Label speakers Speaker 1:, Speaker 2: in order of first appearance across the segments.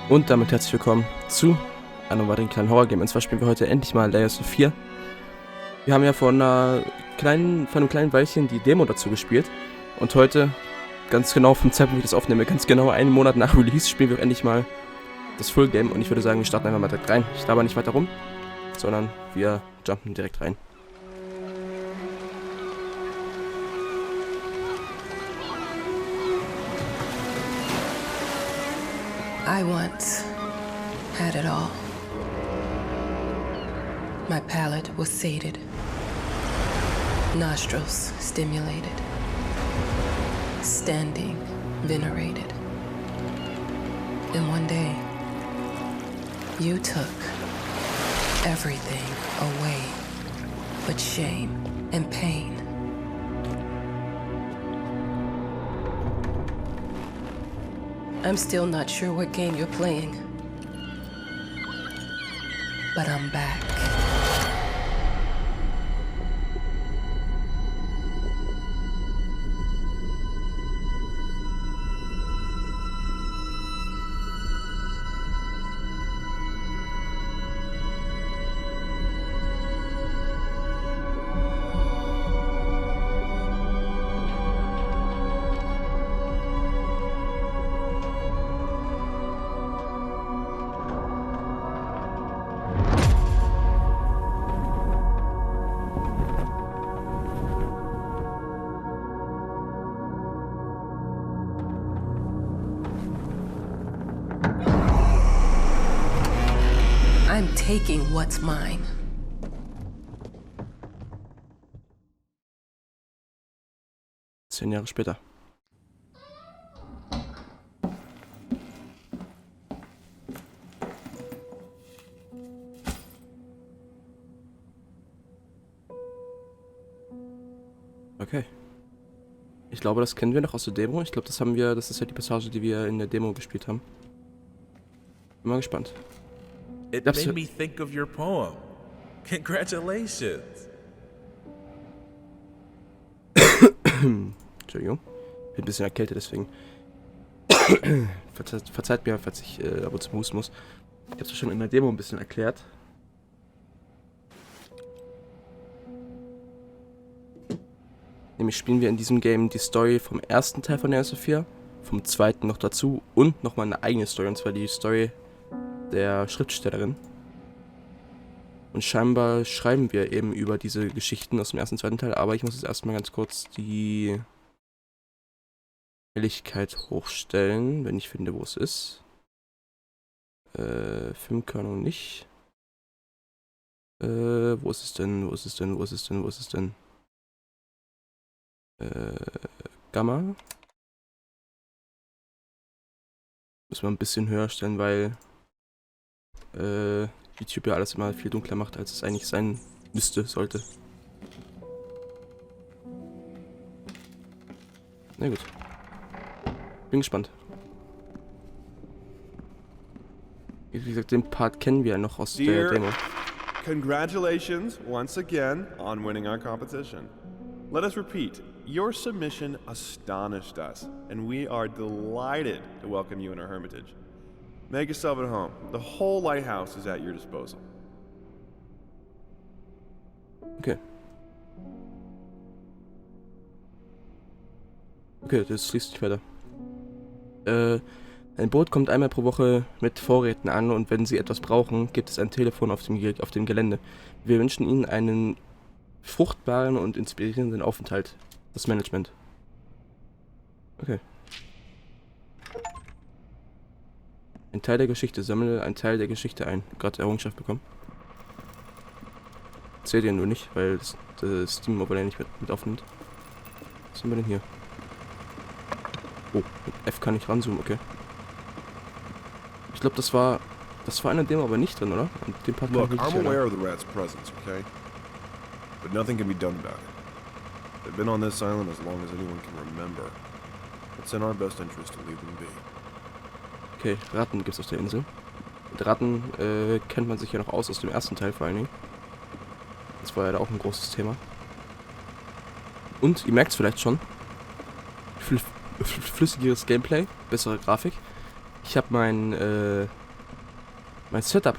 Speaker 1: Und damit herzlich willkommen zu einem weiteren kleinen Horror-Game. Und zwar spielen wir heute endlich mal Layers of 4. Wir haben ja vor einem kleinen Weilchen die Demo dazu gespielt. Und heute, ganz genau vom Zeitpunkt, wie ich das aufnehme, ganz genau einen Monat nach Release, spielen wir endlich mal das Full-Game. Und ich würde sagen, wir starten einfach mal direkt rein. Ich laber nicht weiter rum, sondern wir jumpen direkt rein.
Speaker 2: I once had it all. My palate was sated, nostrils stimulated, standing venerated. And one day, you took everything away but shame and pain. I'm still not sure what game you're playing, but I'm back. I'm taking what's mine.
Speaker 1: Zehn Jahre später. Okay. Ich glaube, das kennen wir noch aus der Demo. Ich glaube, das ist ja die Passage, die wir in der Demo gespielt haben. Bin mal gespannt.
Speaker 3: It made me think of your poem. Congratulations.
Speaker 1: Entschuldigung. Bin ein bisschen erkältet, deswegen. Verzeiht mir, falls ich ab und zu husten muss. Ich habe es schon in der Demo ein bisschen erklärt. Nämlich spielen wir in diesem Game die Story vom ersten Teil von Layers of 4, vom zweiten noch dazu und nochmal eine eigene Story, und zwar die Story der Schriftstellerin. Und scheinbar schreiben wir eben über diese Geschichten aus dem ersten und zweiten Teil, aber ich muss jetzt erstmal ganz kurz die Helligkeit hochstellen, wenn ich finde, wo es ist. Filmkörnung nicht. Wo ist es denn? Gamma. Muss man ein bisschen höher stellen, weil YouTube ja alles immer viel dunkler macht, als es eigentlich sein sollte. Na gut. Bin gespannt. Wie gesagt, den Part kennen wir ja noch aus der Demo.
Speaker 4: Congratulations once again on winning our competition. Let us repeat, your submission astonished us, and we are delighted to welcome you in our hermitage. Make yourself at home. The whole lighthouse is at your disposal.
Speaker 1: Okay. Okay, das liest sich weiter. Ein Boot kommt einmal pro Woche mit Vorräten an, und wenn Sie etwas brauchen, gibt es ein Telefon auf dem Gelände. Wir wünschen Ihnen einen fruchtbaren und inspirierenden Aufenthalt. Das Management. Okay. Ein Teil der Geschichte. Sammle einen Teil der Geschichte ein. Gerade Errungenschaft bekommen. Zählt ihr nur nicht, weil das Steam Overlay nicht mit aufnimmt. Was haben wir denn hier? Oh, mit F kann ich ranzoomen, okay. Ich glaube, das war in der Demo aber nicht drin, oder? Und den Part
Speaker 4: Look, I'm aware of the rat's presence, okay? But nothing can be done about it. They've been on this island as long as anyone can remember. It's in our best interest to leave them be.
Speaker 1: Okay, Ratten gibt's auf der Insel. Mit Ratten kennt man sich ja noch aus dem ersten Teil vor allen Dingen. Das war ja da auch ein großes Thema. Und ihr merkt es vielleicht schon, flüssigeres Gameplay, bessere Grafik. Ich habe mein Setup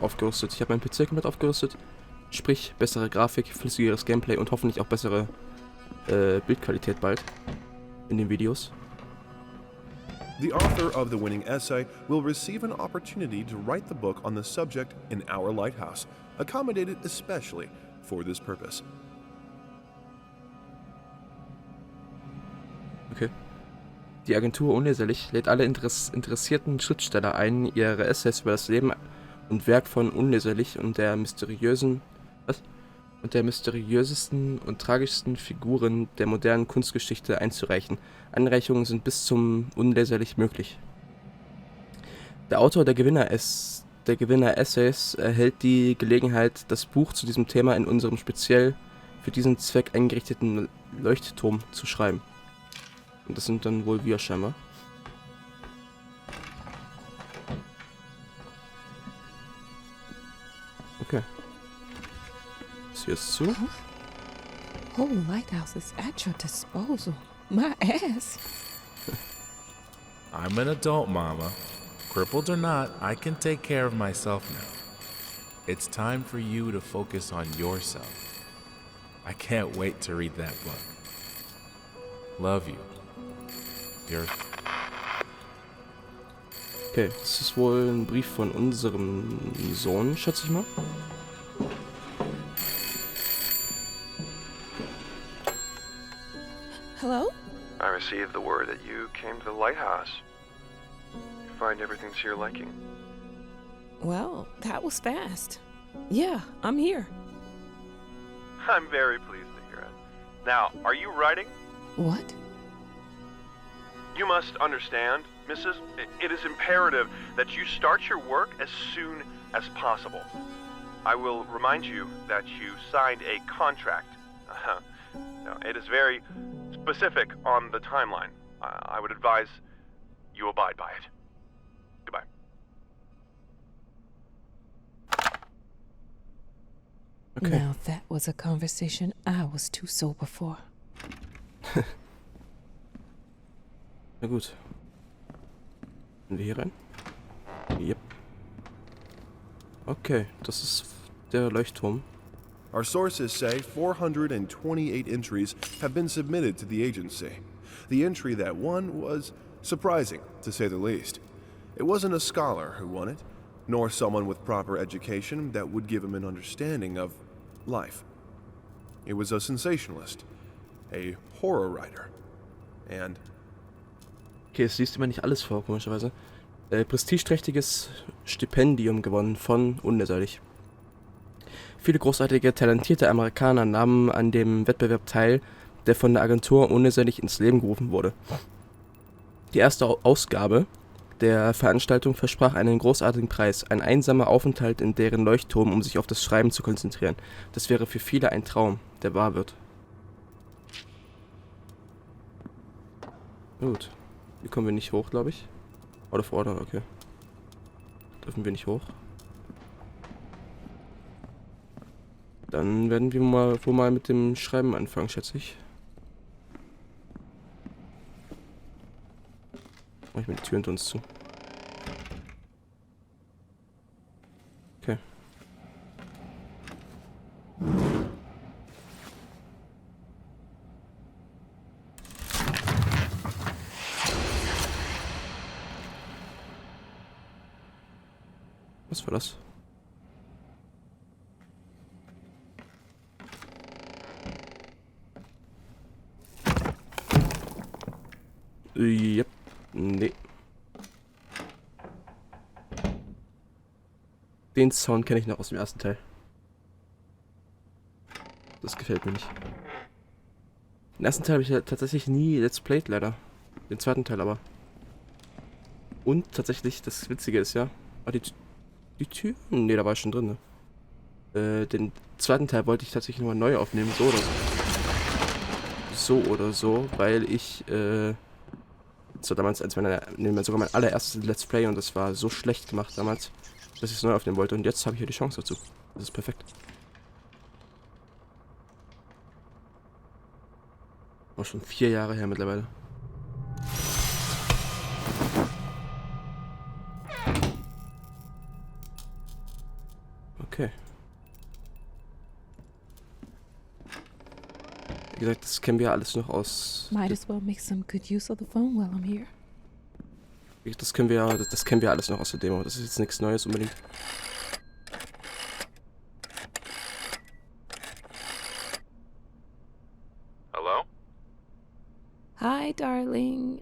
Speaker 1: aufgerüstet. Ich habe meinen PC komplett aufgerüstet. Sprich, bessere Grafik, flüssigeres Gameplay und hoffentlich auch bessere Bildqualität bald in den Videos.
Speaker 4: The author of the winning essay will receive an opportunity to write the book on the subject in our lighthouse, accommodated especially for this purpose.
Speaker 1: Okay. Die Agentur Unleserlich lädt alle interessierten Schriftsteller ein, ihre Essays über das Leben und Werk von Unleserlich und der mysteriösesten und tragischsten Figuren der modernen Kunstgeschichte einzureichen. Anreichungen sind bis zum Unleserlich möglich. Der Autor der Gewinner-Essays erhält die Gelegenheit, das Buch zu diesem Thema in unserem speziell für diesen Zweck eingerichteten Leuchtturm zu schreiben. Und das sind dann wohl wir scheinbar. Okay. Das hier ist zu.
Speaker 5: Whole lighthouse is at your disposal. My ass.
Speaker 3: I'm an adult, Mama. Crippled or not, I can take care of myself now. It's time for you to focus on yourself. I can't wait to read that book. Love you.
Speaker 1: Okay, das ist wohl ein Brief von unserem Sohn, schätze ich mal.
Speaker 5: Hello?
Speaker 6: I received the word that you came to the lighthouse. You find everything to your liking.
Speaker 5: Well, that was fast. Yeah, I'm here.
Speaker 6: I'm very pleased to hear it. Now, are you writing?
Speaker 5: What?
Speaker 6: You must understand, Mrs., it is imperative that you start your work as soon as possible. I will remind you that you signed a contract. Now, it is very specific on the timeline. I would advise you abide by it. Goodbye.
Speaker 1: Okay.
Speaker 5: Now that was a conversation I was too sober for.
Speaker 1: Na gut. Gehen wir hier rein? Yep. Okay, das ist der Leuchtturm.
Speaker 4: Our sources say 428 entries have been submitted to the agency. The entry that won was surprising, to say the least. It wasn't a scholar who won it, nor someone with proper education that would give him an understanding of life. It was a sensationalist, a horror writer, and...
Speaker 1: Okay, es liest immer nicht alles vor, komischerweise. Prestigeträchtiges Stipendium gewonnen von Unleserlich. Viele großartige, talentierte Amerikaner nahmen an dem Wettbewerb teil, der von der Agentur Unleserlich ins Leben gerufen wurde. Die erste Ausgabe der Veranstaltung versprach einen großartigen Preis, ein einsamer Aufenthalt in deren Leuchtturm, um sich auf das Schreiben zu konzentrieren. Das wäre für viele ein Traum, der wahr wird. Gut. Hier kommen wir nicht hoch, glaube ich. Out of order, okay. Dürfen wir nicht hoch. Dann werden wir wohl mal mit dem Schreiben anfangen, schätze ich. Mach ich mal die Tür hinter uns zu. Okay. Was war das? Yep. Nee. Den Sound kenne ich noch aus dem ersten Teil. Das gefällt mir nicht. Den ersten Teil habe ich ja tatsächlich nie Let's Played, leider. Den zweiten Teil aber. Und tatsächlich, das Witzige ist ja... die Tür? Ne, da war ich schon drin, ne? Den zweiten Teil wollte ich tatsächlich nochmal neu aufnehmen, so oder so. So oder so, weil ich, das war damals sogar mein allererstes Let's Play und das war so schlecht gemacht damals, dass ich es neu aufnehmen wollte und jetzt habe ich hier die Chance dazu. Das ist perfekt. War schon 4 Jahre her mittlerweile. Okay. Wie gesagt, das kennen wir alles noch aus.
Speaker 5: Might as well make some good use of the phone while I'm here.
Speaker 1: Das kennen wir alles noch aus der Demo. Das ist jetzt nichts Neues unbedingt.
Speaker 3: Hello?
Speaker 5: Hi, darling.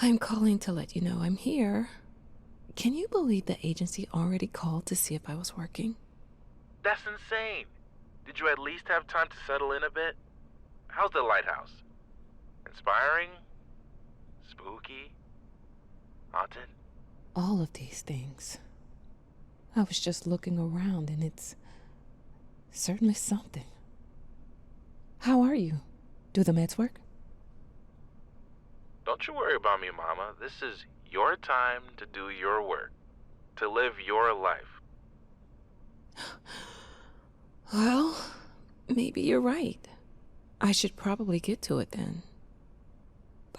Speaker 5: I'm calling to let you know I'm here. Can you believe the agency already called to see if I was working?
Speaker 3: That's insane. Did you at least have time to settle in a bit? How's the lighthouse? Inspiring? Spooky? Haunted?
Speaker 5: All of these things. I was just looking around and it's certainly something. How are you? Do the meds work?
Speaker 3: Don't you worry about me, Mama. This is your time to do your work. To live your life.
Speaker 5: Well, maybe you're right. I should probably get to it then.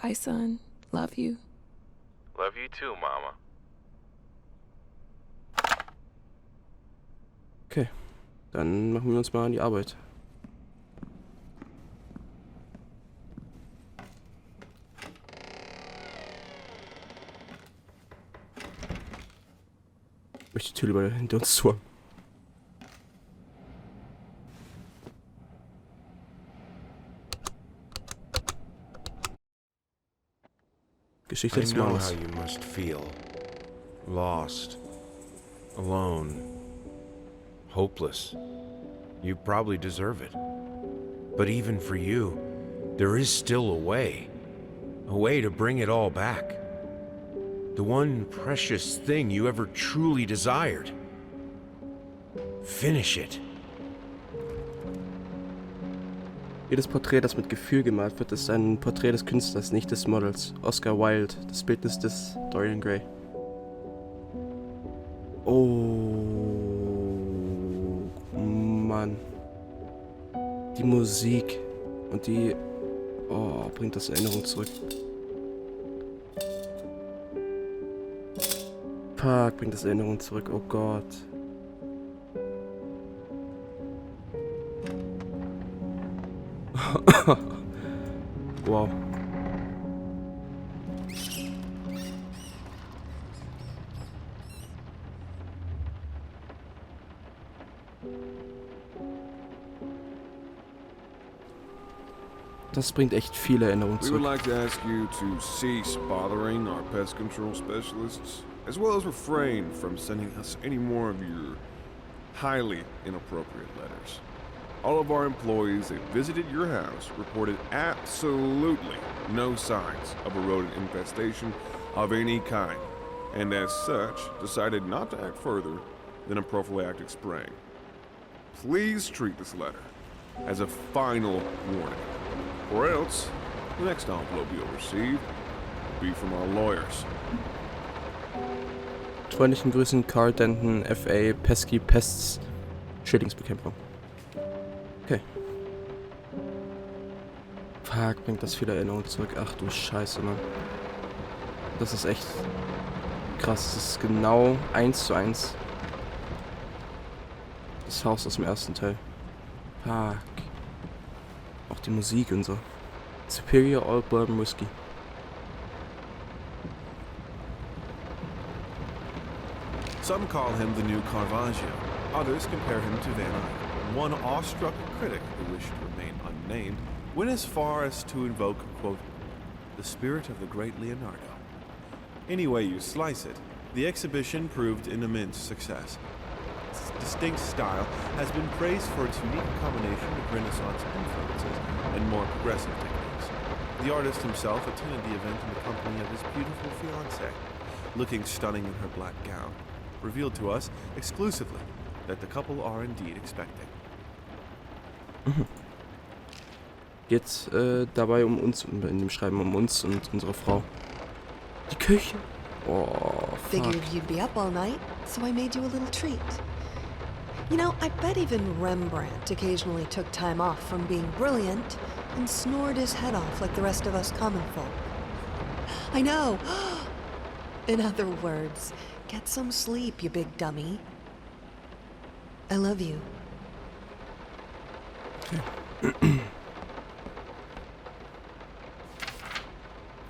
Speaker 5: Bye, son. Love you.
Speaker 3: Love you too, Mama.
Speaker 1: Okay, dann machen wir uns mal an die Arbeit. Ich möchte die Tür lieber hinter uns zu haben. Geschichte
Speaker 7: I
Speaker 1: des
Speaker 7: know
Speaker 1: Mannes.
Speaker 7: how you must feel. Lost. Alone. Hopeless. You probably deserve it. But even for you, there is still a way. A way to bring it all back. The one precious thing you ever truly desired. Finish it.
Speaker 1: Jedes Porträt, das mit Gefühl gemalt wird, ist ein Porträt des Künstlers, nicht des Models. Oscar Wilde, das Bildnis des Dorian Gray. Oh, Mann. Die Musik und die... Oh, bringt das Erinnerung zurück. Fuck, bringt das Erinnerung zurück, oh Gott. Wow. Das bringt echt viele Erinnerungen
Speaker 4: We would
Speaker 1: zurück.
Speaker 4: like to ask you to cease bothering our pest control specialists, as well as refrain from sending us any more of your highly inappropriate letters. All of our employees that visited your house reported absolutely no signs of a rodent infestation of any kind, and as such, decided not to act further than a prophylactic spraying. Please treat this letter as a final warning, or else the next envelope you'll receive will be from our lawyers.
Speaker 1: Freundlichen Grüßen, Carl Denton, FA, Pesky, Pests, Schädlingsbekämpfung. Okay. Fuck, bringt das viele Erinnerungen zurück. Ach du Scheiße, Mann. Das ist echt krass. Das ist genau 1:1 das Haus aus dem ersten Teil. Fuck. Auch die Musik und so. Superior Old Bourbon Whiskey.
Speaker 4: Some call him the new Caravaggio. Others compare him to Van Eyck. One awestruck critic who wished to remain unnamed went as far as to invoke, quote, the spirit of the great Leonardo. Any way you slice it, the exhibition proved an immense success. Its distinct style has been praised for its unique combination of Renaissance influences and more progressive techniques. The artist himself attended the event in the company of his beautiful fiancée, looking stunning in her black gown, revealed to us exclusively that the couple are indeed expecting.
Speaker 1: Geht dabei um uns, in dem Schreiben um uns und unsere Frau. Die Küche. Oh, fuck.
Speaker 8: Figured you'd be up all night, so I made you a little treat. You know, I bet even Rembrandt occasionally took time off from being brilliant and snored his head off like the rest of us common folk. I know. In other words, get some sleep, you big dummy. I love you.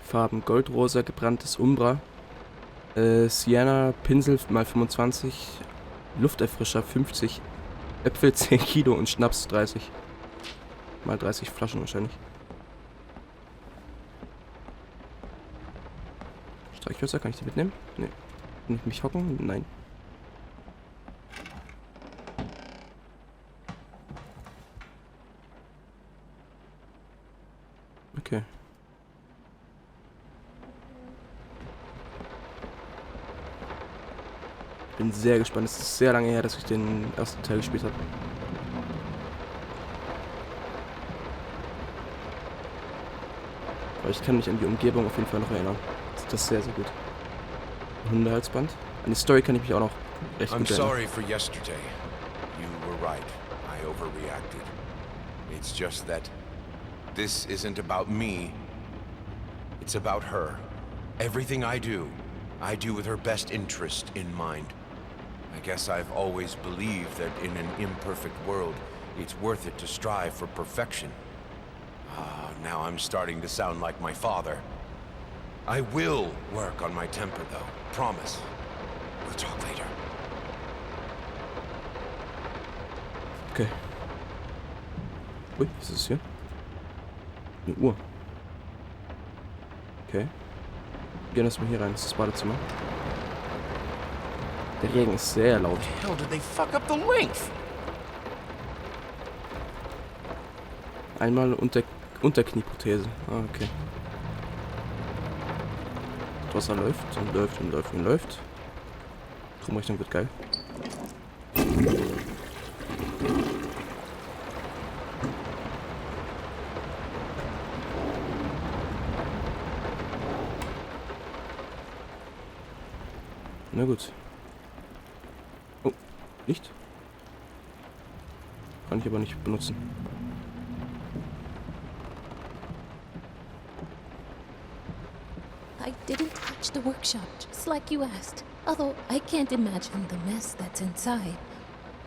Speaker 1: Farben Goldrosa, gebranntes Umbra, Sienna, Pinsel mal 25, Lufterfrischer 50, Äpfel 10 Kilo und Schnaps 30. Mal 30 Flaschen wahrscheinlich. Streichhölzer, kann ich die mitnehmen? Nee. Kann ich mich hocken? Nein. Okay. Bin sehr gespannt. Es ist sehr lange her, dass ich den ersten Teil gespielt habe. Aber ich kann mich an die Umgebung auf jeden Fall noch erinnern. Das ist sehr, sehr gut. Hundehalsband. An die Story kann ich mich auch noch recht
Speaker 7: I'm
Speaker 1: gut erinnern.
Speaker 7: sorry for yesterday. You were right. I overreacted. It's just that this isn't about me. It's about her. Everything I do with her best interest in mind. I guess I've always believed that in an imperfect world, it's worth it to strive for perfection. Now I'm starting to sound like my father. I will work on my temper, though. Promise. We'll talk later.
Speaker 1: Okay. Ui, was ist das hier? Eine Uhr. Okay. Gehen wir erstmal hier rein. Das ist das Badezimmer. Der Regen ist sehr laut.
Speaker 3: Hell, did they fuck up the length?
Speaker 1: Einmal Unterknieprothese. Ah, okay. Das Wasser läuft und läuft und läuft und läuft. Stromrechnung wird geil. Na gut. Oh, Licht? Kann ich aber nicht benutzen.
Speaker 9: I didn't touch the workshop, just like you asked. Although I can't imagine the mess that's inside.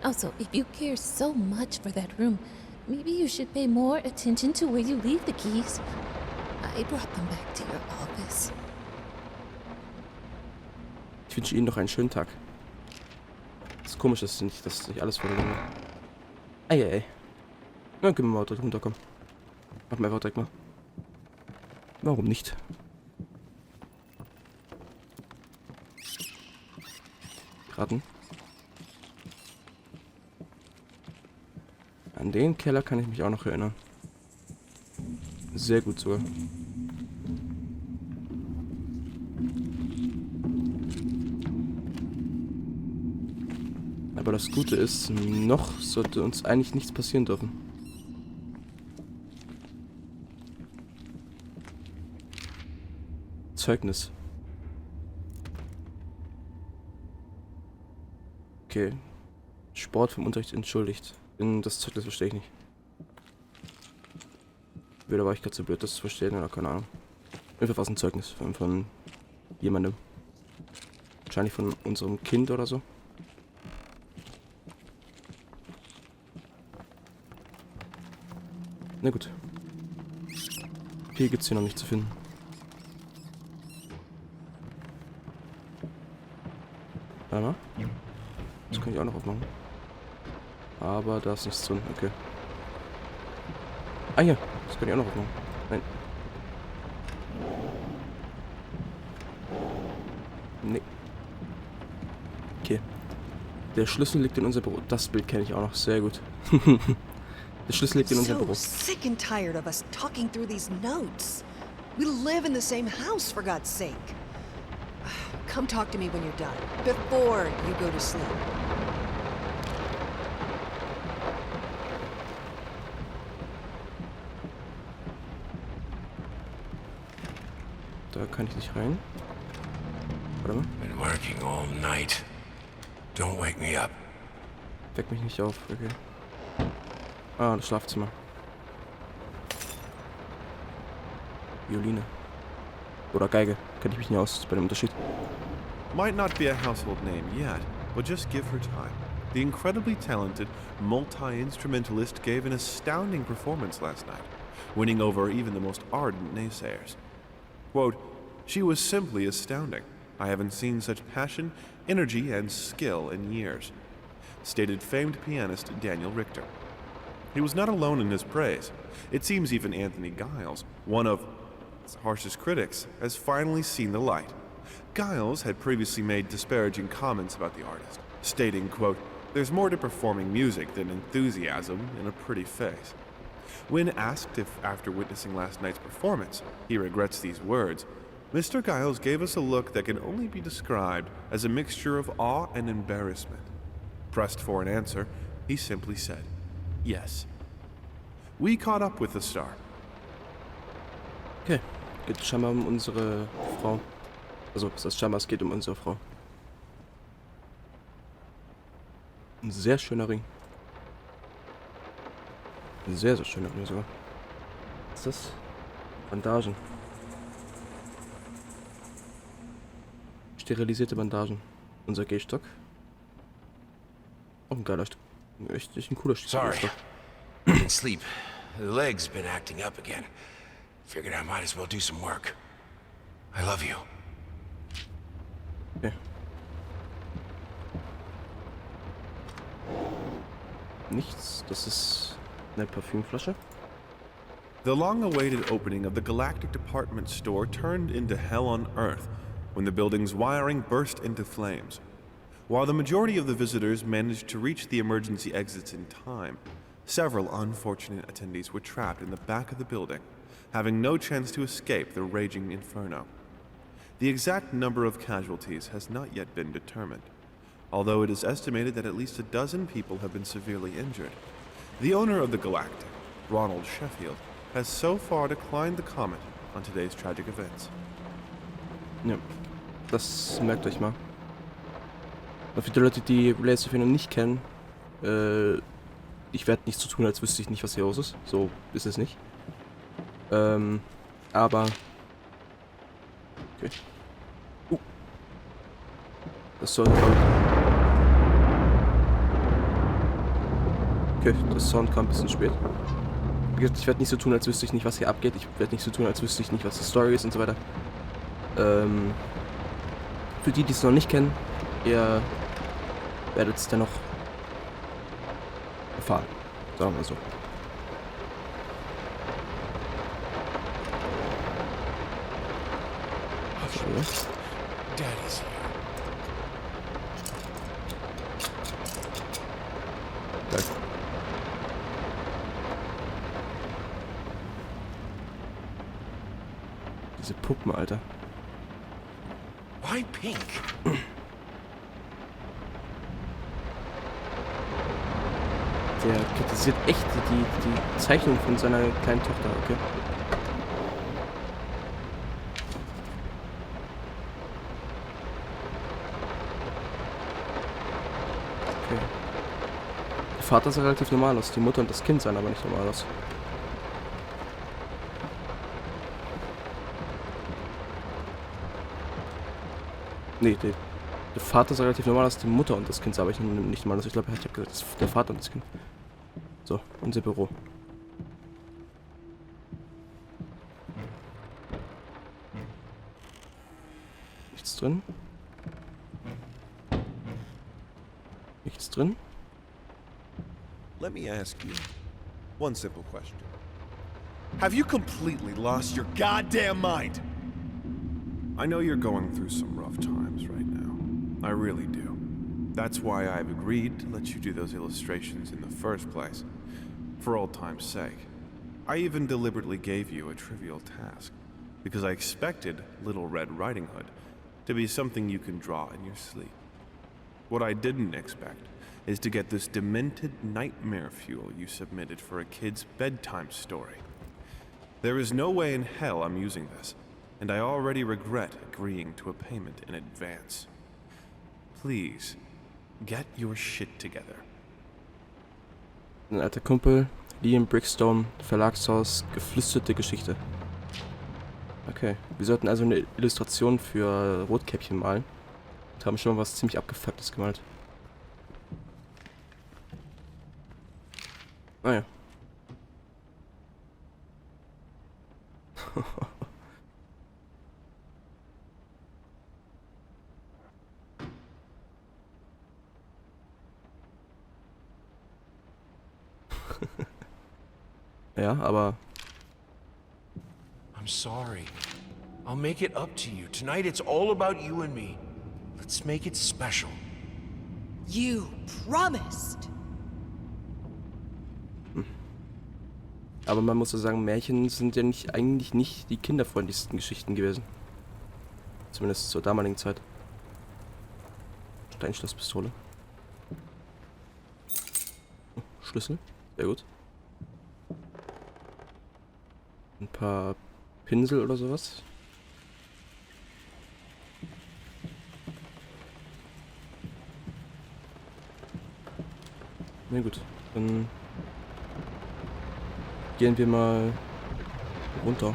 Speaker 9: Also, if you care so much for that room, maybe you should pay more attention to where you leave the keys. I brought them back to your office.
Speaker 1: Ich wünsche Ihnen noch einen schönen Tag. Das ist komisch, dass ich alles verloren habe. Eieiei. Na, können wir mal direkt runterkommen. Machen wir einfach direkt mal. Warum nicht? Raten. An den Keller kann ich mich auch noch erinnern. Sehr gut sogar. Aber das Gute ist, noch sollte uns eigentlich nichts passieren dürfen. Zeugnis. Okay. Sport vom Unterricht entschuldigt. Das Zeugnis verstehe ich nicht. Oder war ich gerade so blöd, das zu verstehen? Oder keine Ahnung. Einfach was ein Zeugnis von jemandem. Wahrscheinlich von unserem Kind oder so. Na gut. Viel gibt's hier noch nicht zu finden. Warte mal. Das kann ich auch noch aufmachen. Aber da ist nichts drin. Okay. Ah, hier. Das kann ich auch noch aufmachen. Nein. Nee. Okay. Der Schlüssel liegt in unser Büro. Das Bild kenne ich auch noch. Sehr gut. Der Schlüssel liegt in unser Büro.
Speaker 8: So sick and tired of us talking through these notes. We live in the same house, for God's sake. Come talk to me when you're done, before you go to sleep.
Speaker 1: Da kann ich nicht rein. Warte mal.
Speaker 7: Been working all night. Don't wake me up.
Speaker 1: Weck mich nicht auf. Okay. Ah, das Schlafzimmer. Violine. Oder Geige. Kenn ich mich nicht aus. Das ist bei dem Unterschied.
Speaker 4: Might not be a household name yet, but just give her time. The incredibly talented multi-instrumentalist gave an astounding performance last night, winning over even the most ardent naysayers. Quote, "She was simply astounding. I haven't seen such passion, energy, and skill in years," stated famed pianist Daniel Richter. He was not alone in his praise. It seems even Anthony Giles, one of its harshest critics, has finally seen the light. Giles had previously made disparaging comments about the artist, stating, quote, "There's more to performing music than enthusiasm in a pretty face." When asked if, after witnessing last night's performance, he regrets these words, Mr. Giles gave us a look that can only be described as a mixture of awe and embarrassment. Pressed for an answer, he simply said, "Yes." We caught up with the star.
Speaker 1: Okay, geht scheinbar um unsere Frau. Also, das heißt scheinbar, es geht um unsere Frau. Ein sehr schöner Ring. Ein sehr, sehr schöner Ring sogar. Was ist das? Bandagen. Sterilisierte Bandagen. Unser Gehstock. Auch ein geiler Stock. Echt ein cooler
Speaker 7: Sorry.
Speaker 1: Stock.
Speaker 7: Didn't sleep. The leg's been acting up again. Figured I might as well do some work. I love you.
Speaker 1: Okay. Nichts. Das ist eine Parfümflasche.
Speaker 4: The long-awaited opening of the Galactic Department Store turned into hell on Earth when the building's wiring burst into flames. While the majority of the visitors managed to reach the emergency exits in time, several unfortunate attendees were trapped in the back of the building, having no chance to escape the raging inferno. The exact number of casualties has not yet been determined, although it is estimated that at least a dozen people have been severely injured. The owner of the Galactic, Ronald Sheffield, has so far declined the comment on today's tragic events.
Speaker 1: Ja, das merkt euch mal. Und für die Leute, die letzte noch nicht kennen, ich werde nicht so tun, als wüsste ich nicht, was hier los ist. So ist es nicht. Aber... Okay. Das soll... Okay, das Sound kam ein bisschen spät. Wie gesagt, ich werde nicht so tun, als wüsste ich nicht, was hier abgeht. Ich werde nicht so tun, als wüsste ich nicht, was die Story ist und so weiter. Für die, die es noch nicht kennen, ihr werdet es dennoch erfahren. Sagen wir so.
Speaker 7: Daddy's here.
Speaker 1: Geil. Diese Puppen, Alter.
Speaker 7: Why pink?
Speaker 1: Der kritisiert echt die Zeichnung von seiner kleinen Tochter, okay? Okay. Der Vater sah relativ normal aus, die Mutter und das Kind sahen aber nicht normal aus. Nee, der Vater sah relativ normal aus, die Mutter und das Kind sah aber nicht normal aus. Ich glaube, ich habe gesagt, das ist der Vater und das Kind. So, unser Büro. Nichts drin. Nichts drin.
Speaker 4: Let me ask you one simple question. Have you completely lost your goddamn mind? I know you're going through some rough times right now. I really do. That's why I've agreed to let you do those illustrations in the first place. For old time's sake. I even deliberately gave you a trivial task, because I expected Little Red Riding Hood to be something you can draw in your sleep. What I didn't expect is to get this demented nightmare fuel you submitted for a kid's bedtime story. There is no way in hell I'm using this, and I already regret agreeing to a payment in advance. Please, get your shit together.
Speaker 1: Ein alter Kumpel, Liam Brickstone, Verlagshaus, geflüsterte Geschichte. Okay, wir sollten also eine Illustration für Rotkäppchen malen. Und haben schon mal was ziemlich abgefucktes gemalt. Ja, aber...
Speaker 7: I'm sorry. I'll make it up to you. Tonight it's all about you and me. Let's make it special.
Speaker 8: You promised.
Speaker 1: Aber man muss so sagen, Märchen sind ja eigentlich nicht die kinderfreundlichsten Geschichten gewesen. Zumindest zur damaligen Zeit. Steinschlosspistole. Oh, Schlüssel. Sehr gut. Ein paar Pinsel oder sowas. Na gut, dann gehen wir mal runter.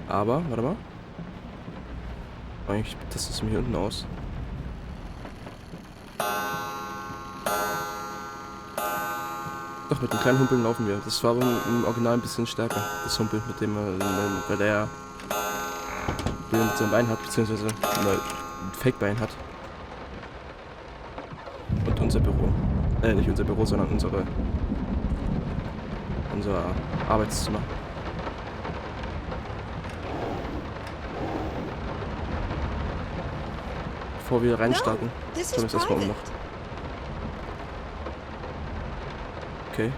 Speaker 1: Aber, warte mal. Eigentlich testet es mir hier unten aus. Doch, mit dem kleinen Humpeln laufen wir. Das war im Original ein bisschen stärker, das Humpeln, mit dem weil der mit seinem Bein hat, beziehungsweise ein Fake-Bein hat. Und unser Büro. Nicht unser Büro, sondern unser Arbeitszimmer. Bevor wir reinstarten,
Speaker 8: No, this
Speaker 1: schauen wir
Speaker 8: is
Speaker 1: es erstmal um noch.
Speaker 8: private.
Speaker 1: Okay.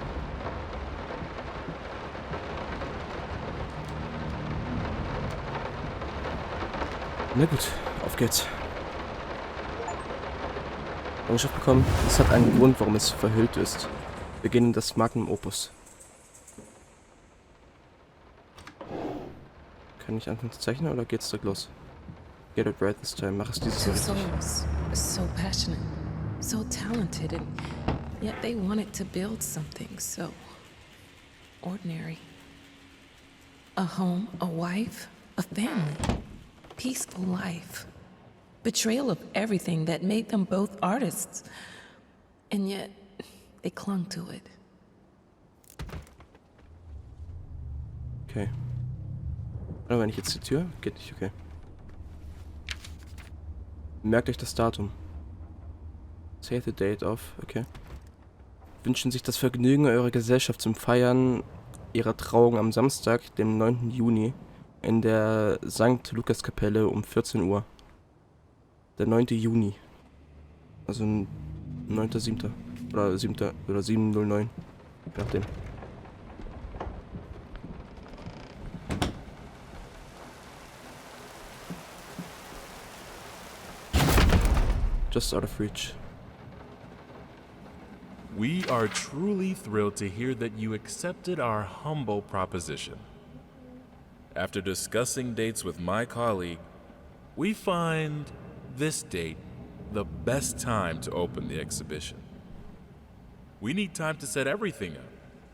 Speaker 1: Na gut, auf geht's. Botschaft bekommen. Es hat einen Grund, warum es verhüllt ist. Wir gehen in das Magnum Opus. Kann ich anfangen zu zeichnen oder geht's direkt los? Get it right this time. Mach es dieses Mal
Speaker 5: Two
Speaker 1: richtig.
Speaker 5: souls, so passionate, so talented, and yet they wanted to build something so ordinary. A home, a wife, a family, peaceful life. Betrayal of everything that made them both artists, and yet they clung to it.
Speaker 1: Okay. Oder wenn ich jetzt die Tür? Geht nicht, okay. Merkt euch das Datum. Save the date auf, okay. Wünschen sich das Vergnügen eurer Gesellschaft zum Feiern ihrer Trauung am Samstag, dem 9. Juni, in der St. Lukas-Kapelle um 14 Uhr. Der 9. Juni. Also 9.7. Oder 7. oder 7.09. Je nachdem. Just out of reach.
Speaker 3: We are truly thrilled to hear that you accepted our humble proposition. After discussing dates with my colleague, we find this date the best time to open the exhibition. We need time to set everything up.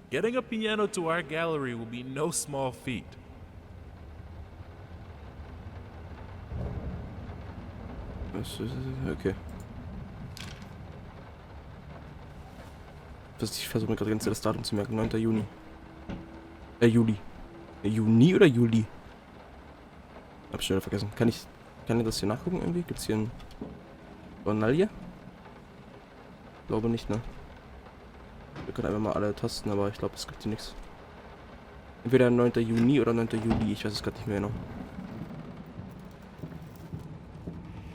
Speaker 3: Getting a piano to our gallery will be no small feat.
Speaker 1: Okay. Ich versuche mir gerade ganz das Datum zu merken. 9. Juni. Juli. Juni oder Juli? Hab ich schon wieder vergessen. Kann ich das hier nachgucken irgendwie? Gibt's hier ein Journalie? Glaube nicht, ne? Wir können einfach mal alle tasten, aber ich glaube, es gibt hier nichts. Entweder 9. Juni oder 9. Juli. Ich weiß es gerade nicht mehr genau.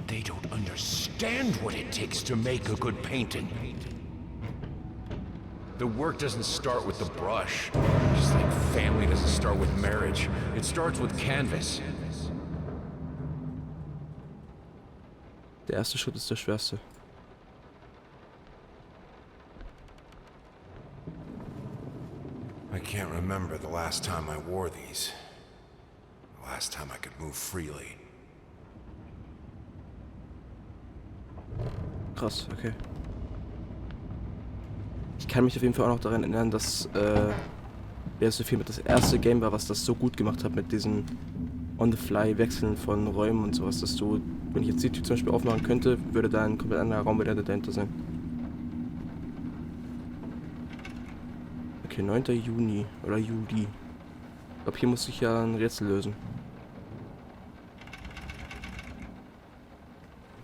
Speaker 7: They don't understand what it takes to make a good painting. The work doesn't start with the brush. Just like family doesn't start with marriage. It starts with canvas.
Speaker 1: Der erste Schritt ist der schwerste.
Speaker 7: I can't remember the last time I wore these. The last time I could move freely.
Speaker 1: Krass, okay. Ich kann mich auf jeden Fall auch noch daran erinnern, dass BS4 mit das erste Game war, was das so gut gemacht hat mit diesen On-the-Fly-Wechseln von Räumen und sowas, dass du, wenn ich jetzt die Tür zum Beispiel aufmachen könnte, würde da ein komplett anderer Raum wieder dahinter sein. Okay, 9. Juni oder Juli. Ich glaube, hier muss ich ja ein Rätsel lösen.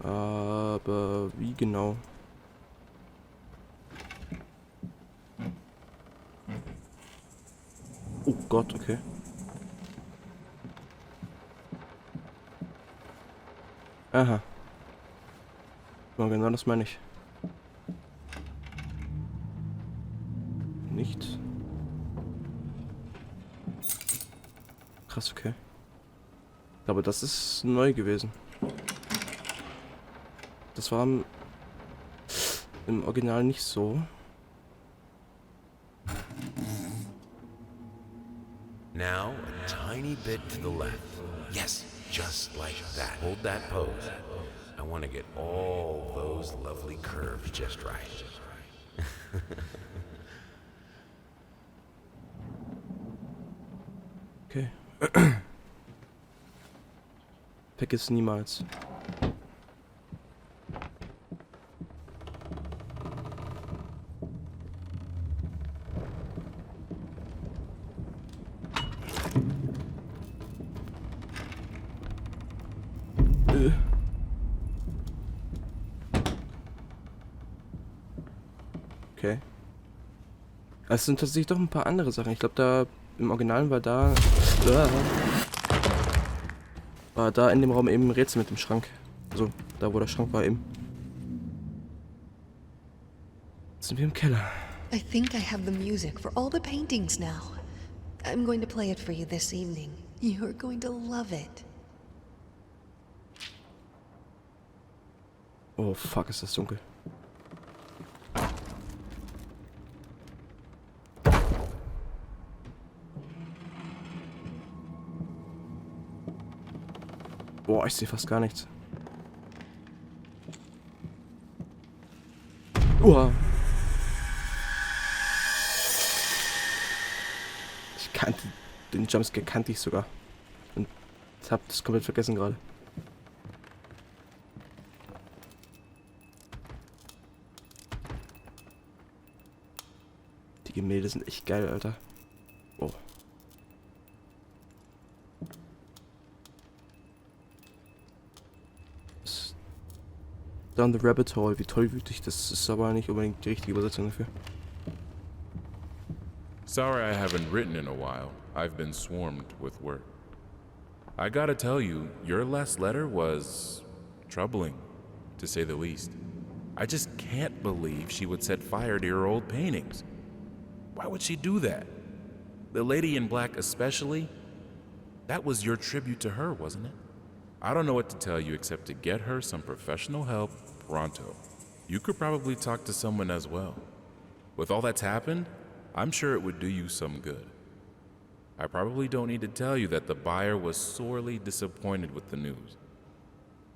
Speaker 1: Aber wie genau? Gott, okay. Aha. Ja, genau das meine ich. Nicht. Krass, okay. Aber das ist neu gewesen. Das war im Original nicht so.
Speaker 7: Now, a tiny bit to the left. Yes, just like that. Hold that pose. I want to get all those lovely curves just right.
Speaker 1: Okay. Vergiss niemals. Okay. Es sind tatsächlich doch ein paar andere Sachen. Ich glaube, da im Original war da in dem Raum eben ein Rätsel mit dem Schrank. Also, da wo der Schrank war eben. Jetzt sind wir im Keller.
Speaker 8: I think I have the music for all the paintings now. I'm going to play it for you this evening. You're going to love it.
Speaker 1: Oh fuck, ist das dunkel. Boah, ich sehe fast gar nichts. Uah. Ich kannte den Jumpscare kannte ich sogar. Und hab das komplett vergessen gerade. Die Gemälde sind echt geil, Alter. Wow. Down the Rabbit Hole, wie tollwütig, das ist aber nicht unbedingt die richtige Übersetzung dafür.
Speaker 3: Sorry I haven't written in a while. I've been swarmed with work. I gotta tell you, your last letter was troubling, to say the least. I just can't believe she would set fire to your old paintings. Why would she do that? The lady in black especially? That was your tribute to her, wasn't it? I don't know what to tell you except to get her some professional help pronto. You could probably talk to someone as well. With all that's happened, I'm sure it would do you some good. I probably don't need to tell you that the buyer was sorely disappointed with the news.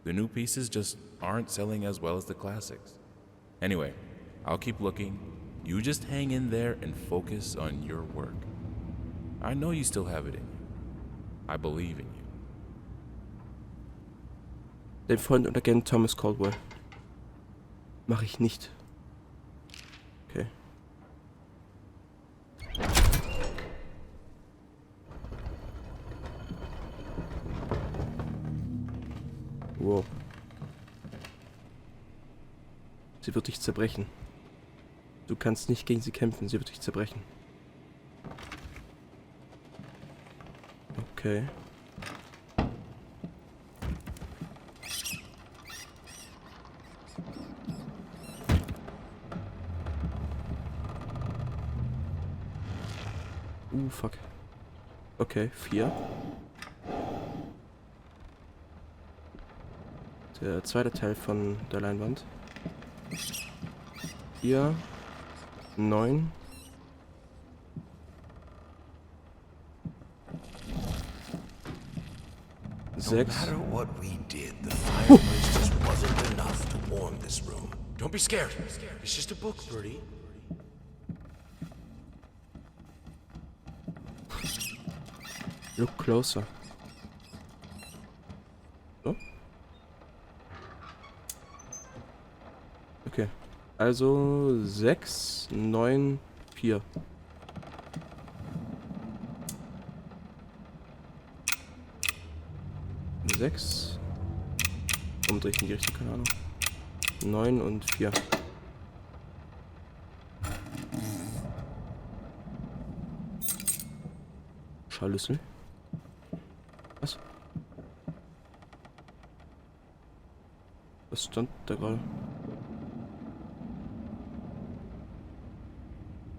Speaker 3: The new pieces just aren't selling as well as the classics. Anyway, I'll keep looking. You just hang in there and focus on your work. I know you still have it in you. I believe in you.
Speaker 1: Den Freund und Agent Thomas Caldwell. Mache ich nicht. Okay. Wow. Sie wird dich zerbrechen. Du kannst nicht gegen sie kämpfen, sie wird dich zerbrechen. Okay. Fuck. Okay, 4. Der zweite Teil von der Leinwand. 4. 9.
Speaker 7: No matter what we did, the fireplace just wasn't enough to warm this room. Don't be scared. It's just a book, Birdie.
Speaker 1: Look closer. So. Okay. Also 6, 9, 4. Sechs. Umdreht in die Richtung, keine Ahnung. 9 und 4. Schlüssel. Was? Was stand da gerade?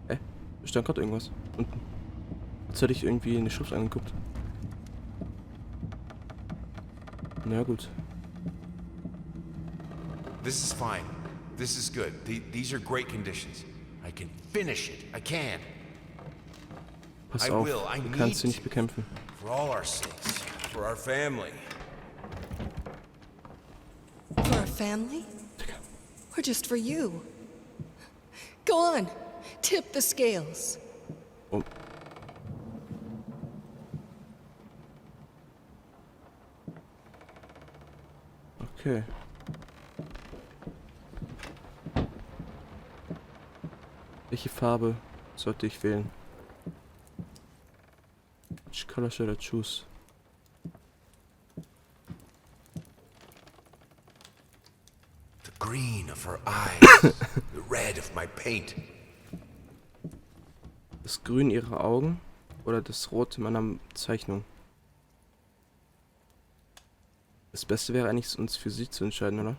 Speaker 1: Da stand gerade irgendwas. Unten. Jetzt hätte ich irgendwie eine Schrift angeguckt. Na gut.
Speaker 7: This is fine. This is good. These are great conditions. I can finish it. I can.
Speaker 1: Pass auf, du kannst sie nicht bekämpfen.
Speaker 7: For all our sakes. For our family.
Speaker 8: For our family? Or just for you? Go on. Tip the scales.
Speaker 1: Oh. Okay. Welche Farbe sollte ich wählen? Which color should I choose?
Speaker 7: The green of her eyes. The red of my paint.
Speaker 1: Das Grün ihrer Augen oder das Rot meiner Zeichnung? Das Beste wäre eigentlich, uns für sie zu entscheiden, oder?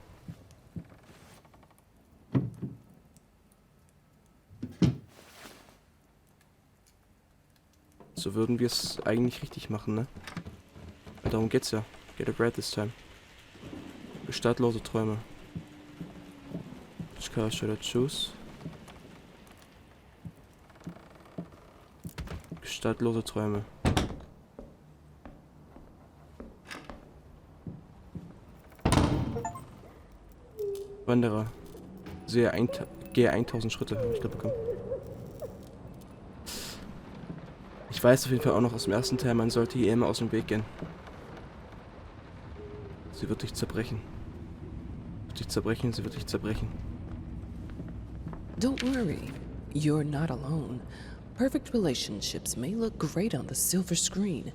Speaker 1: So würden wir es eigentlich richtig machen, ne? Ja, darum geht's ja. Get it right this time. Gestaltlose Träume. Which color should I choose? Gestaltlose Träume. Wanderer. Gehe 1000 Schritte, habe ich gerade bekommen. Ich weiß auf jeden Fall auch noch aus dem ersten Teil, man sollte ihr immer aus dem Weg gehen. Sie wird dich zerbrechen. Sie wird dich zerbrechen.
Speaker 2: Don't worry, you're not alone. Perfect relationships may look great on the silver screen,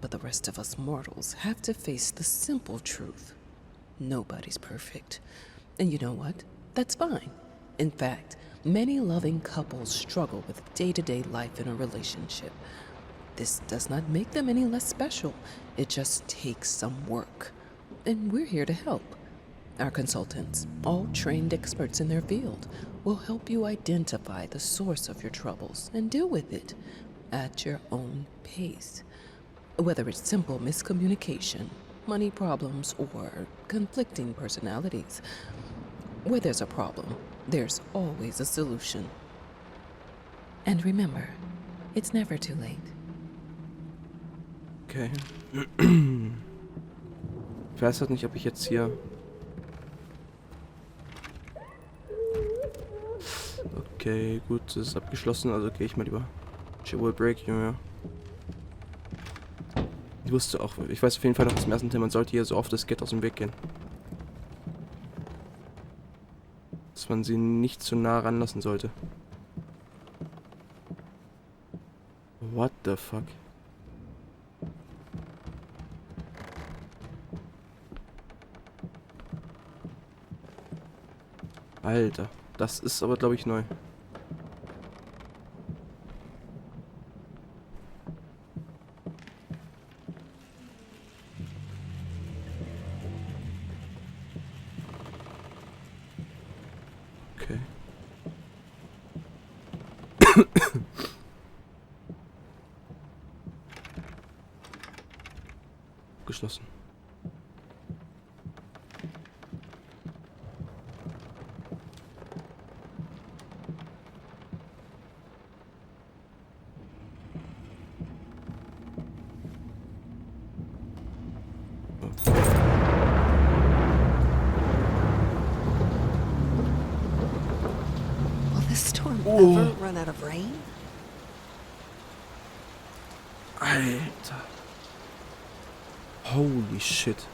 Speaker 2: but the rest of us mortals have to face the simple truth. Nobody's perfect. And you know what? That's fine. In fact, many loving couples struggle with day-to-day life in a relationship. This does not make them any less special. It just takes some work. And we're here to help. Our consultants, all trained experts in their field, will help you identify the source of your troubles and deal with it at your own pace. Whether it's simple miscommunication, money problems, or conflicting personalities, where there's a problem, there's always a solution. And remember, it's never too late.
Speaker 1: Okay. Ich weiß halt nicht, ob ich jetzt hier... Okay, gut, das ist abgeschlossen, also gehe ich mal lieber. She will break, Junge. Ich weiß auf jeden Fall noch aus dem ersten Teil, man sollte hier so oft es geht aus dem Weg gehen. Dass man sie nicht zu nah ranlassen sollte. What the fuck? Alter, das ist aber, glaube ich, neu. Okay. Geschlossen.
Speaker 8: Will this storm ever run out of rain?
Speaker 1: Alter. Holy shit.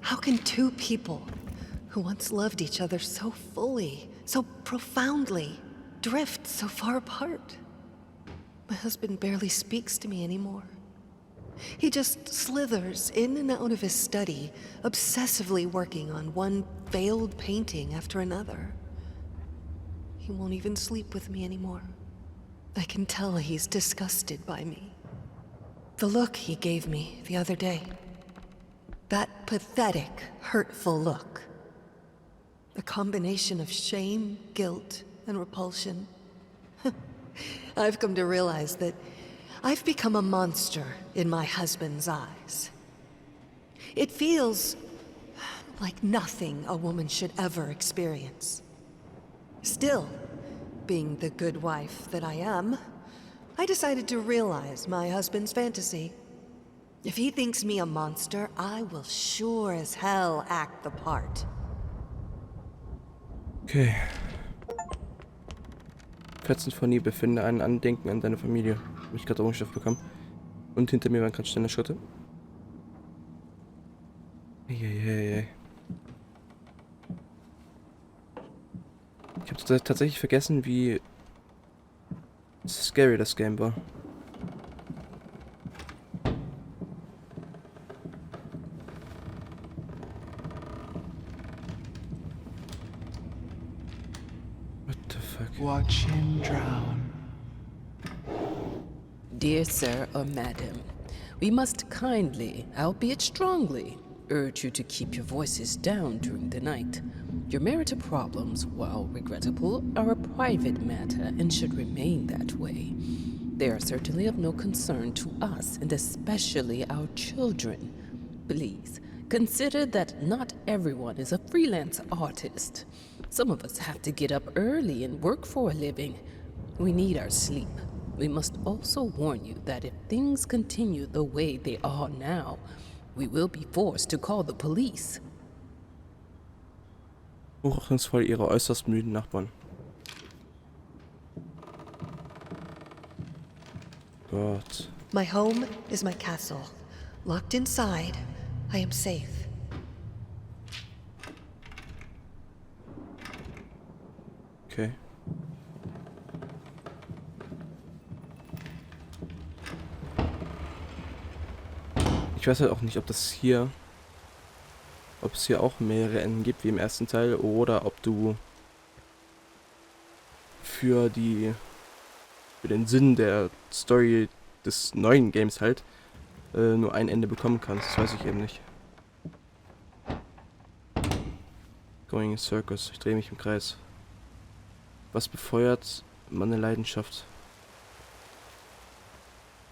Speaker 8: How can two people who once loved each other so fully, so profoundly, drift so far apart? My husband barely speaks to me anymore. He just slithers in and out of his study, obsessively working on one failed painting after another. He won't even sleep with me anymore. I can tell he's disgusted by me. The look he gave me the other day. That pathetic, hurtful look. A combination of shame, guilt, and repulsion. I've come to realize that I've become a monster in my husband's eyes. It feels like nothing a woman should ever experience. Still, being the good wife that I am, I decided to realize my husband's fantasy. If he thinks me a monster, I will sure as hell act the part.
Speaker 1: Okay. Fetzen von Nebel, finde ein Andenken an deine Familie. Habe ich gerade Errungenschaft bekommen. Und hinter mir waren ganz schnelle Schritte. Hey. Ich habe tatsächlich vergessen, wie scary das Game war. What the fuck?
Speaker 10: Watch him drown.
Speaker 2: Dear sir or madam, we must kindly, albeit strongly, urge you to keep your voices down during the night. Your marital problems, while regrettable, are a private matter and should remain that way. They are certainly of no concern to us, and especially our children. Please, consider that not everyone is a freelance artist. Some of us have to get up early and work for a living. We need our sleep. We must also warn you that if things continue the way they are now, we will be forced to call the police.
Speaker 1: Hochachtungsvoll ihre äußerst müden Nachbarn. Gott.
Speaker 8: My home is my castle. Locked inside, I am safe.
Speaker 1: Okay. Ich weiß halt auch nicht, ob es hier auch mehrere Enden gibt, wie im ersten Teil, oder ob du für den Sinn der Story des neuen Games halt nur ein Ende bekommen kannst. Das weiß ich eben nicht. Going in circles. Ich drehe mich im Kreis. Was befeuert meine Leidenschaft?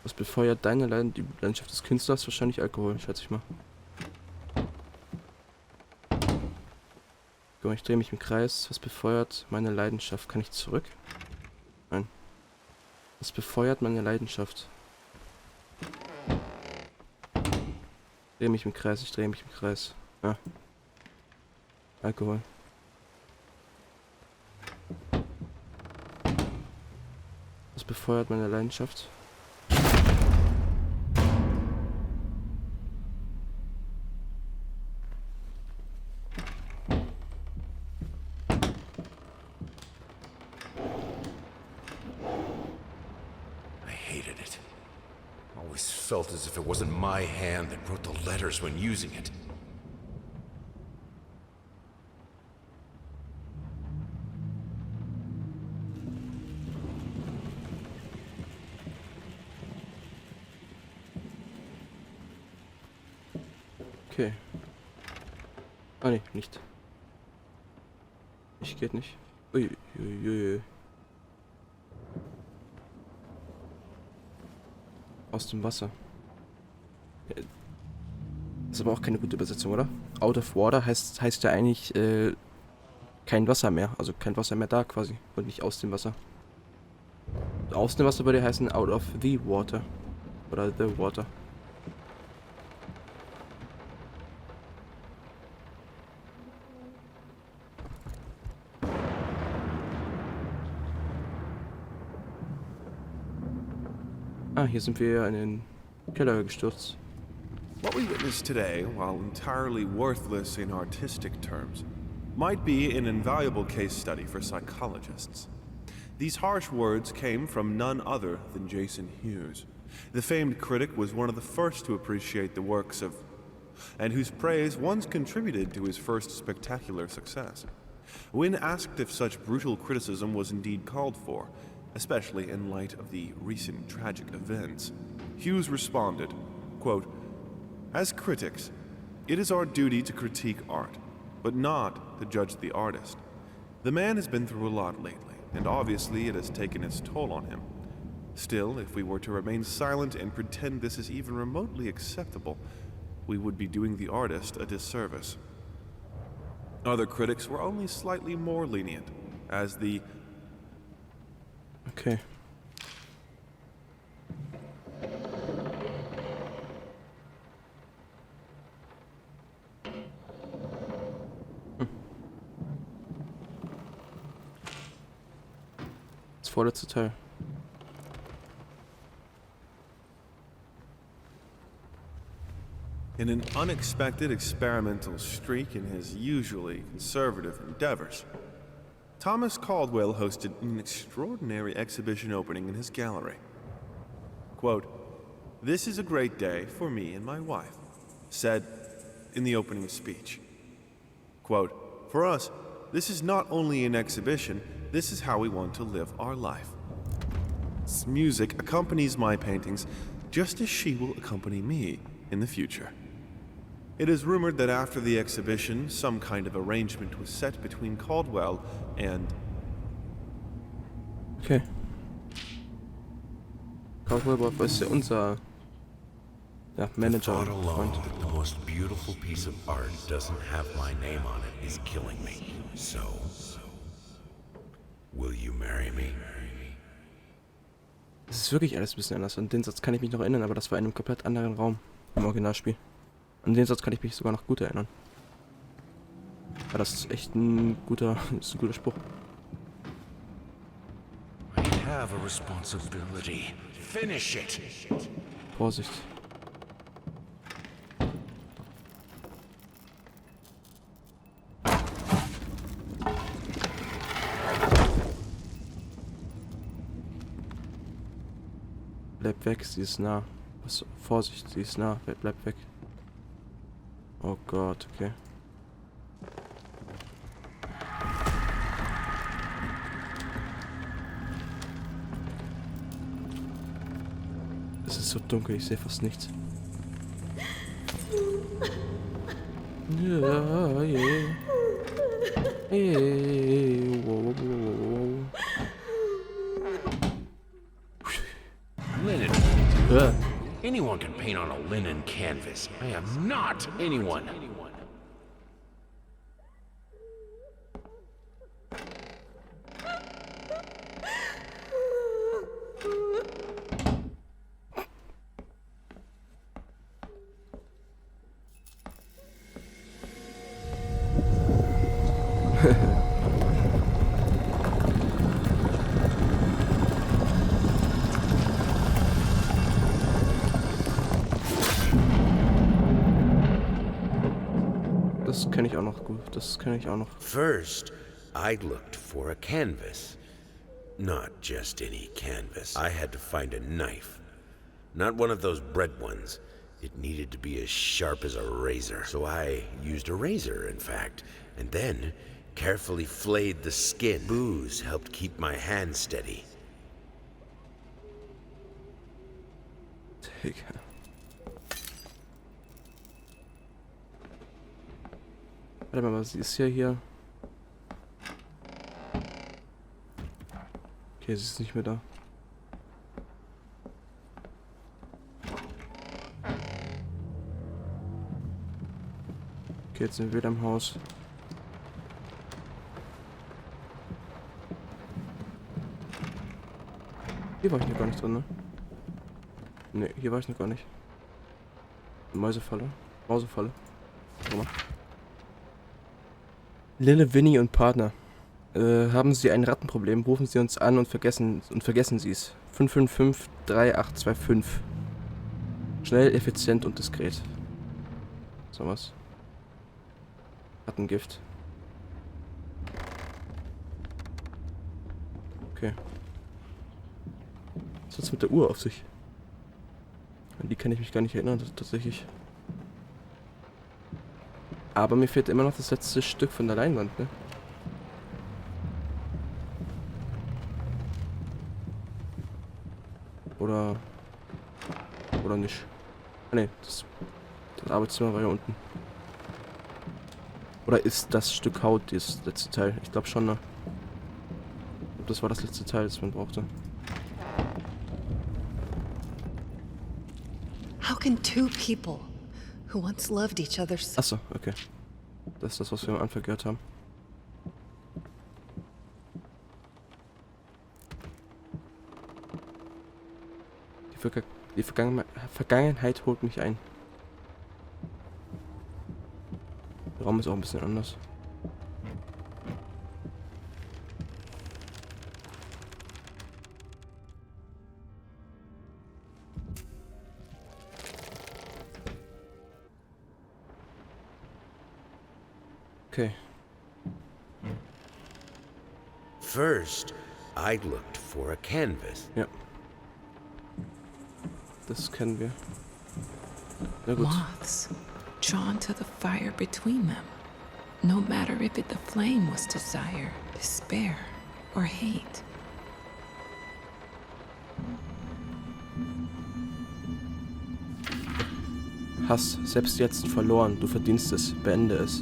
Speaker 1: Was befeuert deine Leidenschaft? Die Leidenschaft des Künstlers? Wahrscheinlich Alkohol, schätze ich mal. Ich drehe mich im Kreis. Was befeuert meine Leidenschaft? Kann ich zurück? Nein. Was befeuert meine Leidenschaft? Ich drehe mich im Kreis. Ja. Alkohol. Was befeuert meine Leidenschaft?
Speaker 7: Felt as if it wasn't my hand that wrote the letters when using it.
Speaker 1: Okay. Ah ne, nicht. Geht nicht. Ui. Aus dem Wasser. Das ist aber auch keine gute Übersetzung, oder? Out of water heißt ja eigentlich kein Wasser mehr. Also kein Wasser mehr da quasi. Und nicht aus dem Wasser. Aus dem Wasser würde heißen out of the water. Oder the water. Ah, hier sind wir in den Keller gestürzt.
Speaker 4: What we witnessed today, while entirely worthless in artistic terms, might be an invaluable case study for psychologists. These harsh words came from none other than Jason Hughes. The famed critic was one of the first to appreciate the works of, and whose praise once contributed to his first spectacular success. When asked if such brutal criticism was indeed called for, especially in light of the recent tragic events, Hughes responded, quote, "As critics, it is our duty to critique art, but not to judge the artist. The man has been through a lot lately, and obviously it has taken its toll on him. Still, if we were to remain silent and pretend this is even remotely acceptable, we would be doing the artist a disservice." Other critics were only slightly more lenient, as the
Speaker 1: Okay. Das vorletzte Teil.
Speaker 4: in an unexpected experimental streak in his usually conservative endeavors, Thomas Caldwell hosted an extraordinary exhibition opening in his gallery. Quote, "This is a great day for me and my wife," said in the opening speech. Quote, "For us, this is not only an exhibition, this is how we want to live our life. This music accompanies my paintings just as she will accompany me in the future." It is rumored that after the exhibition, some kind of arrangement was set between Caldwell and...
Speaker 1: Okay. Caldwell ist ja unser Manager
Speaker 7: Thought
Speaker 1: und
Speaker 7: alone
Speaker 1: Freund.
Speaker 7: that the most beautiful piece of art doesn't have my name on it is killing me. So, will you marry me?
Speaker 1: Es ist wirklich alles ein bisschen anders. An den Satz kann ich mich noch erinnern, aber das war in einem komplett anderen Raum im Originalspiel. An den Satz kann ich mich sogar noch gut erinnern. Aber das ist echt ein guter Spruch.
Speaker 7: I have a responsibility. Finish it.
Speaker 1: Vorsicht. Bleib weg, sie ist nah. Was? Vorsicht, sie ist nah. Bleib weg. Oh Gott, okay. Es ist so dunkel, ich sehe fast nichts. Ja, yeah. Hey, wow, wow, wow.
Speaker 7: Linen. Anyone can paint on a linen canvas. I am not anyone.
Speaker 1: Das kenne ich auch noch gut. Das kenne ich auch noch.
Speaker 7: First, I looked for a canvas. Not just any canvas. I had to find a knife. Not one of those bread ones. It needed to be as sharp as a razor. So I used a razor, in fact, and then carefully flayed the skin. Booze helped keep my hand steady.
Speaker 1: Digga. Warte mal, sie ist ja hier. Okay, sie ist nicht mehr da. Okay, jetzt sind wir wieder im Haus. Hier war ich noch gar nicht drin, ne? Ne, hier war ich noch gar nicht. Mäusefalle. Mausefalle. Guck mal. Lille, Winnie und Partner. Haben Sie ein Rattenproblem, rufen Sie uns an und vergessen Sie es. 555-3825. Schnell, effizient und diskret. So was. Rattengift. Okay. Was hat's mit der Uhr auf sich? An die kann ich mich gar nicht erinnern, tatsächlich. Aber mir fehlt immer noch das letzte Stück von der Leinwand, ne? Oder nicht. Ah, ne, das Arbeitszimmer war ja unten. Oder ist das Stück Haut das letzte Teil? Ich glaube schon, ne? Das war das letzte Teil, das man brauchte.
Speaker 8: How can two people who once loved each other so...
Speaker 1: Achso, okay. Das ist das, was wir am Anfang gehört haben. Die Vergangenheit holt mich ein. Der Raum ist auch ein bisschen anders. Okay.
Speaker 7: First, I looked for a canvas.
Speaker 1: Ja. Das kennen wir. Na gut.
Speaker 5: Moths, drawn to the fire between them. No matter if the flame was desire, despair, or hate.
Speaker 1: Hass, selbst jetzt verloren, du verdienst es, beende es.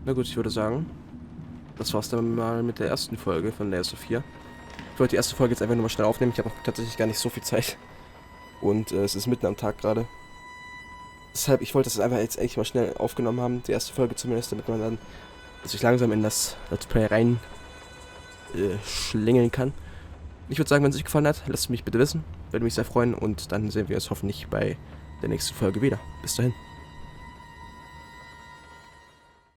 Speaker 1: Na gut, ich würde sagen, das war's dann mal mit der ersten Folge von Layers of 4. Ich wollte die erste Folge jetzt einfach nur mal schnell aufnehmen, ich habe auch tatsächlich gar nicht so viel Zeit. Und es ist mitten am Tag gerade. Deshalb, ich wollte das einfach jetzt echt mal schnell aufgenommen haben, die erste Folge zumindest, damit man dann sich langsam in das Let's Play rein schlängeln kann. Ich würde sagen, wenn es euch gefallen hat, lasst mich bitte wissen, würde mich sehr freuen und dann sehen wir uns hoffentlich bei der nächsten Folge wieder. Bis dahin.